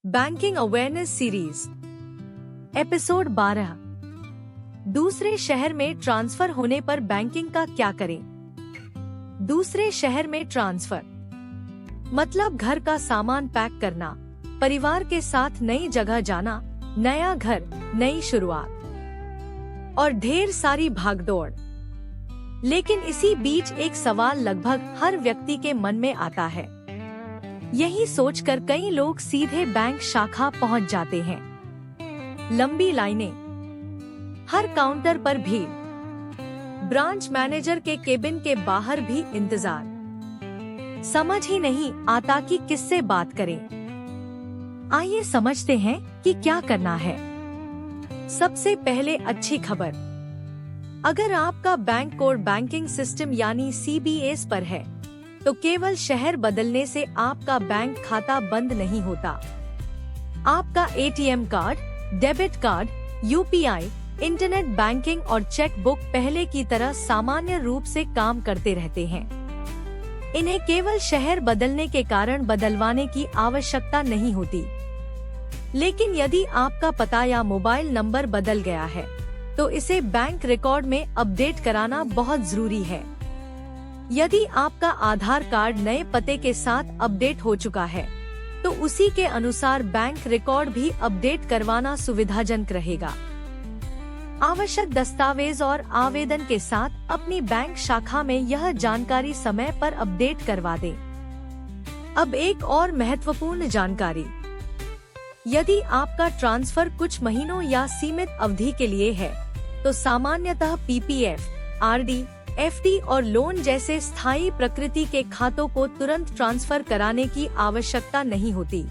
Banking awareness series episode 12। दूसरे शहर में ट्रांसफर होने पर बैंकिंग का क्या करें। दूसरे शहर में ट्रांसफर मतलब घर का सामान पैक करना, परिवार के साथ नई जगह जाना, नया घर, नई शुरुआत और ढेर सारी भागदौड़। लेकिन इसी बीच एक सवाल लगभग हर व्यक्ति के मन में आता है। यही सोचकर कई लोग सीधे बैंक शाखा पहुंच जाते हैं। लंबी लाइनें, हर काउंटर पर भीड़, ब्रांच मैनेजर के केबिन के बाहर भी इंतजार। समझ ही नहीं आता कि किससे बात करें। आइए समझते हैं कि क्या करना है। सबसे पहले अच्छी खबर, अगर आपका बैंक कोर बैंकिंग सिस्टम यानी CBS पर है तो केवल शहर बदलने से आपका बैंक खाता बंद नहीं होता। आपका ATM card, debit card, UPI, internet banking और चेक बुक पहले की तरह सामान्य रूप से काम करते रहते हैं। इन्हें केवल शहर बदलने के कारण बदलवाने की आवश्यकता नहीं होती। लेकिन यदि आपका पता या मोबाइल नंबर बदल गया है तो इसे बैंक रिकॉर्ड में अपडेट कराना बहुत जरूरी है। यदि आपका आधार कार्ड नए पते के साथ अपडेट हो चुका है तो उसी के अनुसार बैंक रिकॉर्ड भी अपडेट करवाना सुविधाजनक रहेगा। आवश्यक दस्तावेज और आवेदन के साथ अपनी बैंक शाखा में यह जानकारी समय पर अपडेट करवा दें। अब एक और महत्वपूर्ण जानकारी, यदि आपका ट्रांसफर कुछ महीनों या सीमित अवधि के लिए है तो सामान्यतः PPF, RD, FD और लोन जैसे स्थायी प्रकृति के खातों को तुरंत ट्रांसफर कराने की आवश्यकता नहीं होती।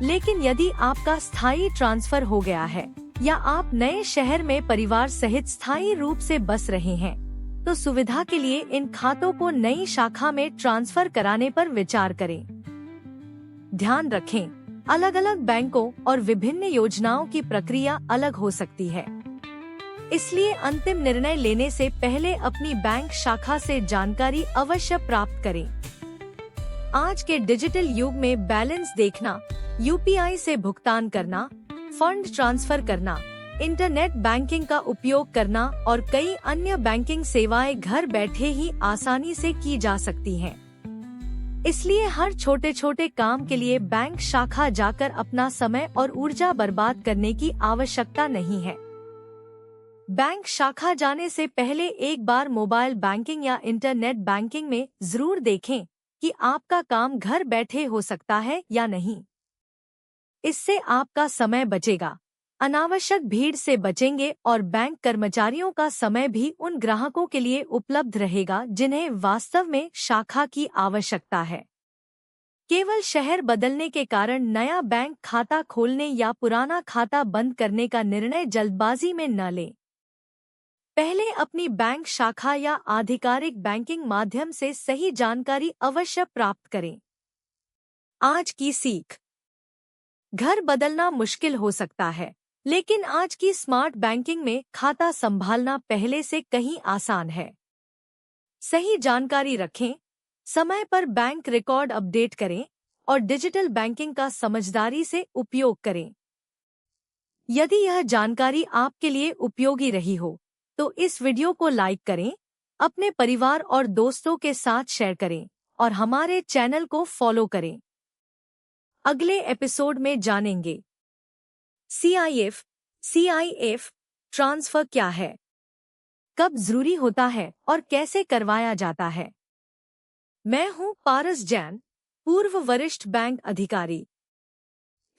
लेकिन यदि आपका स्थायी ट्रांसफर हो गया है या आप नए शहर में परिवार सहित स्थायी रूप से बस रहे हैं तो सुविधा के लिए इन खातों को नई शाखा में ट्रांसफर कराने पर विचार करें। ध्यान रखें, अलग अलग बैंकों और विभिन्न योजनाओं की प्रक्रिया अलग हो सकती है, इसलिए अंतिम निर्णय लेने से पहले अपनी बैंक शाखा से जानकारी अवश्य प्राप्त करें। आज के डिजिटल युग में बैलेंस देखना, UPI से भुगतान करना, फंड ट्रांसफर करना, इंटरनेट बैंकिंग का उपयोग करना और कई अन्य बैंकिंग सेवाएं घर बैठे ही आसानी से की जा सकती हैं। इसलिए हर छोटे छोटे काम के लिए बैंक शाखा जाकर अपना समय और ऊर्जा बर्बाद करने की आवश्यकता नहीं है। बैंक शाखा जाने से पहले एक बार मोबाइल बैंकिंग या इंटरनेट बैंकिंग में जरूर देखें कि आपका काम घर बैठे हो सकता है या नहीं। इससे आपका समय बचेगा, अनावश्यक भीड़ से बचेंगे और बैंक कर्मचारियों का समय भी उन ग्राहकों के लिए उपलब्ध रहेगा जिन्हें वास्तव में शाखा की आवश्यकता है। केवल शहर बदलने के कारण नया बैंक खाता खोलने या पुराना खाता बंद करने का निर्णय जल्दबाजी में न लें। पहले अपनी बैंक शाखा या आधिकारिक बैंकिंग माध्यम से सही जानकारी अवश्य प्राप्त करें। आज की सीख, घर बदलना मुश्किल हो सकता है, लेकिन आज की स्मार्ट बैंकिंग में खाता संभालना पहले से कहीं आसान है। सही जानकारी रखें, समय पर बैंक रिकॉर्ड अपडेट करें और डिजिटल बैंकिंग का समझदारी से उपयोग करें। यदि यह जानकारी आपके लिए उपयोगी रही हो तो इस वीडियो को लाइक करें, अपने परिवार और दोस्तों के साथ शेयर करें और हमारे चैनल को फॉलो करें। अगले एपिसोड में जानेंगे CIF ट्रांसफर क्या है, कब जरूरी होता है और कैसे करवाया जाता है। मैं हूं पारस जैन, पूर्व वरिष्ठ बैंक अधिकारी।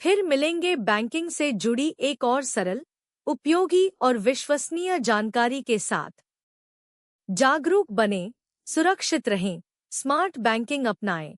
फिर मिलेंगे बैंकिंग से जुड़ी एक और सरल, उपयोगी और विश्वसनीय जानकारी के साथ। जागरूक बनें, सुरक्षित रहें, स्मार्ट बैंकिंग अपनाएं।